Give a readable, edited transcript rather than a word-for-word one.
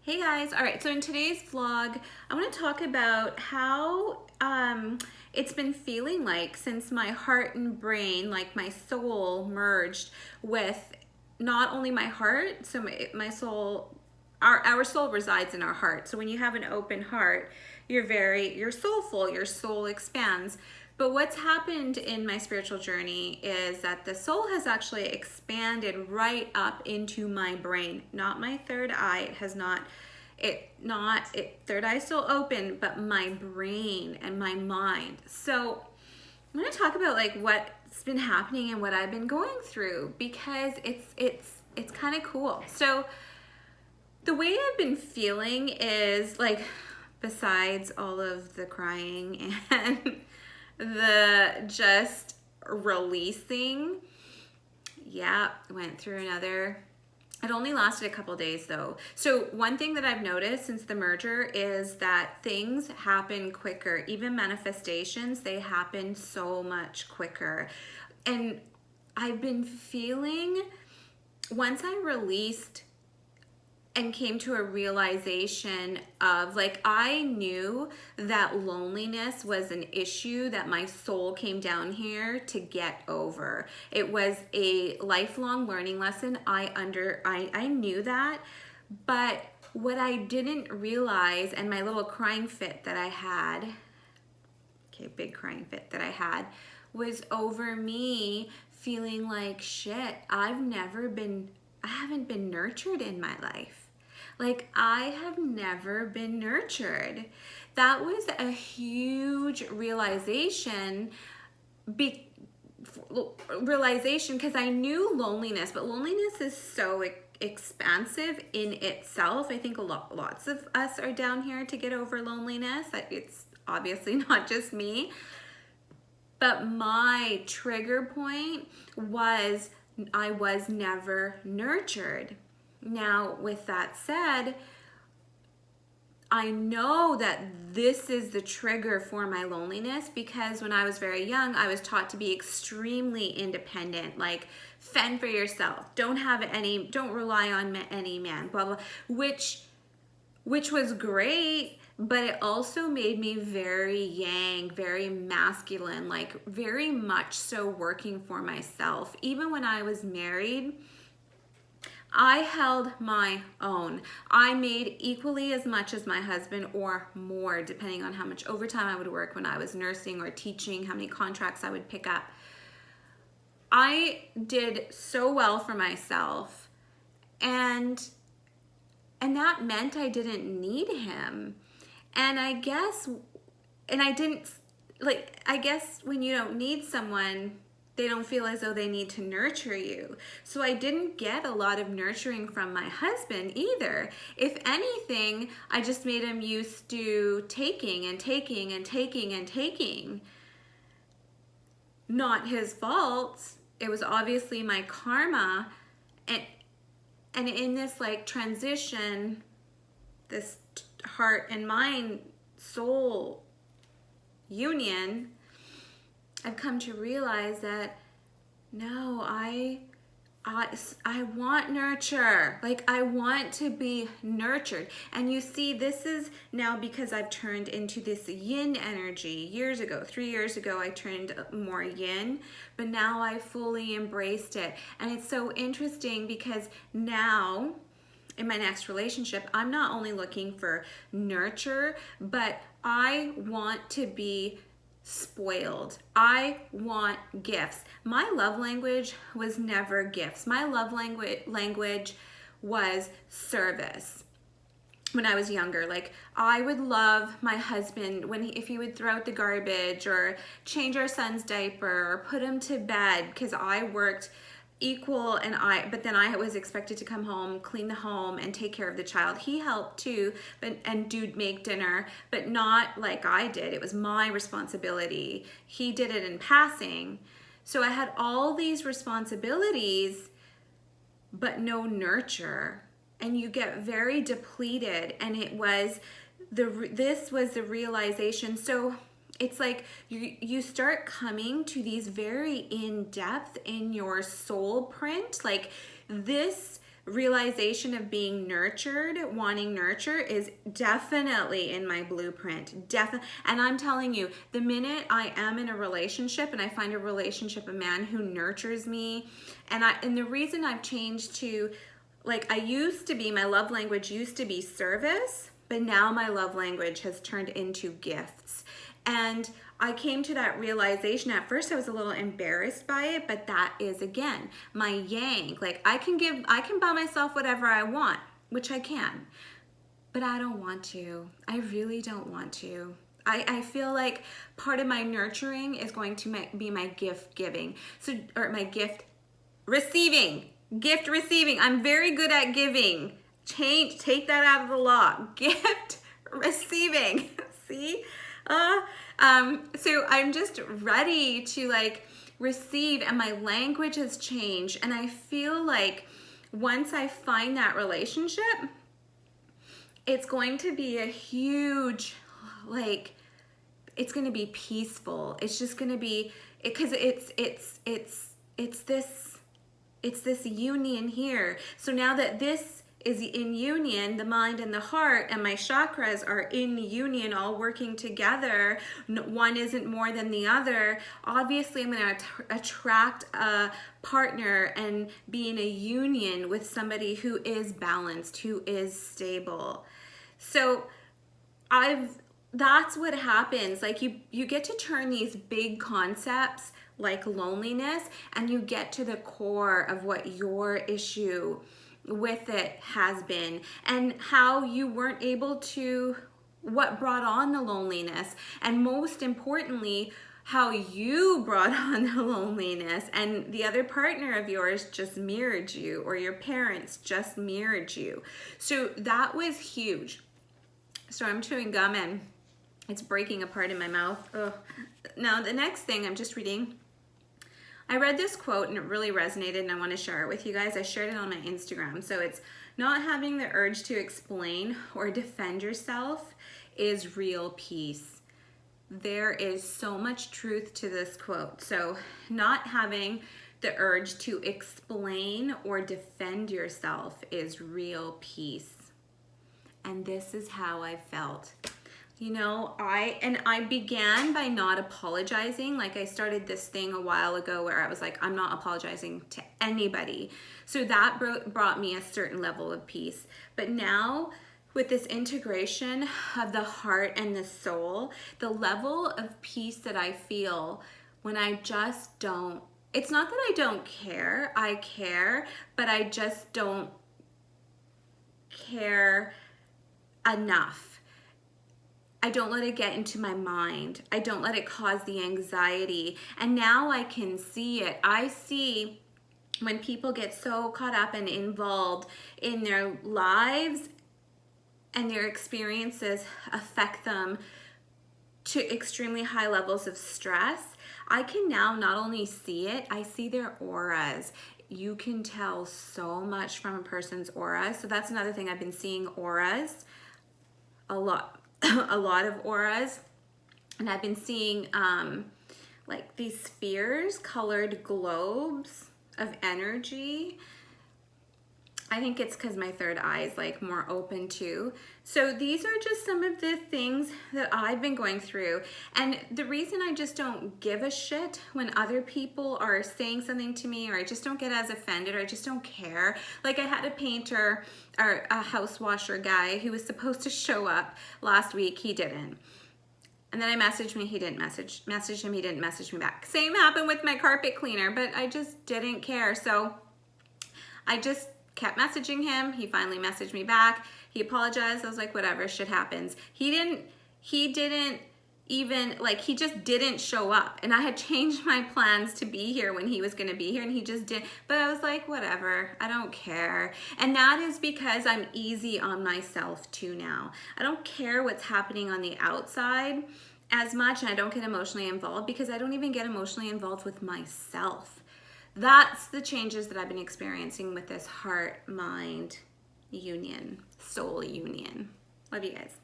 Hey guys, all right, so in today's vlog, I want to talk about how it's been feeling like since my heart and brain, like my soul merged with not only my heart, so my soul, our soul resides in our heart. So when you have an open heart, you're soulful, your soul expands. But what's happened in my spiritual journey is that the soul has actually expanded right up into my brain, not my third eye. It has not, third eye still open, but my brain and my mind. So I'm going to talk about like what's been happening and what I've been going through because it's kind of cool. So the way I've been feeling is like, besides all of the crying and the just releasing, yeah, went through another. It only lasted a couple days though. So one thing that I've noticed since the merger is that things happen quicker. Even manifestations, they happen so much quicker. And I've been feeling, once I released and came to a realization of like, I knew that loneliness was an issue that my soul came down here to get over. It was a lifelong learning lesson. I knew that, but what I didn't realize, and my little crying fit that I had, okay, big crying fit that I had, was over me feeling like shit. I haven't been nurtured in my life. Like, I have never been nurtured. That was a huge realization because I knew loneliness, but loneliness is so expansive in itself. I think lots of us are down here to get over loneliness. It's obviously not just me. But my trigger point was I was never nurtured. Now, with that said, I know that this is the trigger for my loneliness because when I was very young, I was taught to be extremely independent, like fend for yourself, don't rely on any man, blah, blah, which was great, but it also made me very yang, very masculine, like very much so working for myself. Even when I was married, I held my own. I made equally as much as my husband or more, depending on how much overtime I would work when I was nursing or teaching, how many contracts I would pick up. I did so well for myself, and that meant I didn't need him. And I guess when you don't need someone, they don't feel as though they need to nurture you. So I didn't get a lot of nurturing from my husband either. If anything, I just made him used to taking and taking and taking and taking. Not his fault. It was obviously my karma. And in this like transition, this heart and mind soul union, I've come to realize that no, I want nurture. Like, I want to be nurtured. And you see, this is now because I've turned into this yin energy. 3 years ago, I turned more yin, but now I fully embraced it. And it's so interesting because now in my next relationship, I'm not only looking for nurture, but I want to be spoiled. I want gifts. My love language was never gifts. My love language was service. When I was younger, like, I would love my husband if he would throw out the garbage or change our son's diaper or put him to bed, because I worked but then I was expected to come home, clean the home, and take care of the child. He helped too, and make dinner, but not like I did. It was my responsibility. He did it in passing. So I had all these responsibilities, but no nurture. And you get very depleted, and this was the realization. So it's like you start coming to these very in-depth in your soul print, like this realization of being nurtured, wanting nurture is definitely in my blueprint. Definitely. And I'm telling you, the minute I am in a relationship and I find a relationship, a man who nurtures me, and the reason I've changed to, like, I used to be, my love language used to be service, but now my love language has turned into gifts. And I came to that realization. At first I was a little embarrassed by it, but that is, again, my yang. Like, I can buy myself whatever I want, which I can, but I don't want to. I really don't want to. I feel like part of my nurturing is going to be my gift giving. So, or my gift receiving. Gift receiving. I'm very good at giving. Take that out of the law. Gift receiving. See? So I'm just ready to, like, receive, and my language has changed. And I feel like once I find that relationship, it's going to be a huge, like, it's going to be peaceful. It's just going to be, because it's this union here. So now that this is in union, the mind and the heart and my chakras are in union, all working together. One isn't more than the other. Obviously, I'm going to attract a partner and be in a union with somebody who is balanced, who is stable. So that's what happens. Like, you get to turn these big concepts like loneliness, and you get to the core of what your issue with it has been, and how you weren't able to, what brought on the loneliness, and most importantly, how you brought on the loneliness, and the other partner of yours just mirrored you, or your parents just mirrored you. So that was huge. So I'm chewing gum and it's breaking apart in my mouth. Ugh. Now the next thing I'm just reading, I read this quote and it really resonated, and I want to share it with you guys. I shared it on my Instagram. So it's, not having the urge to explain or defend yourself is real peace. There is so much truth to this quote. So not having the urge to explain or defend yourself is real peace. And this is how I felt. You know, I began by not apologizing. Like, I started this thing a while ago where I was like, I'm not apologizing to anybody. So that brought me a certain level of peace. But now, with this integration of the heart and the soul, the level of peace that I feel when I just don't, it's not that I don't care, I care, but I just don't care enough. I don't let it get into my mind. I don't let it cause the anxiety. And now I can see it. I see when people get so caught up and involved in their lives and their experiences affect them to extremely high levels of stress. I can now not only see it, I see their auras. You can tell so much from a person's aura. So that's another thing. I've been seeing auras a lot. A lot of auras, and I've been seeing like these spheres, colored globes of energy. I think it's because my third eye is like more open too. So these are just some of the things that I've been going through. And the reason I just don't give a shit when other people are saying something to me, or I just don't get as offended, or I just don't care. Like, I had a painter or a house washer guy who was supposed to show up last week. He didn't. And then I messaged me, he didn't message him, he didn't message me back. Same happened with my carpet cleaner, but I just didn't care. So I just kept messaging him. He finally messaged me back. He apologized. I was like, whatever, shit happens. He didn't even, like, he just didn't show up. And I had changed my plans to be here when he was going to be here, and he just didn't. But I was like, whatever, I don't care. And that is because I'm easy on myself too now. I don't care what's happening on the outside as much, and I don't get emotionally involved because I don't even get emotionally involved with myself. That's the changes that I've been experiencing with this heart-mind union, soul union. Love you guys.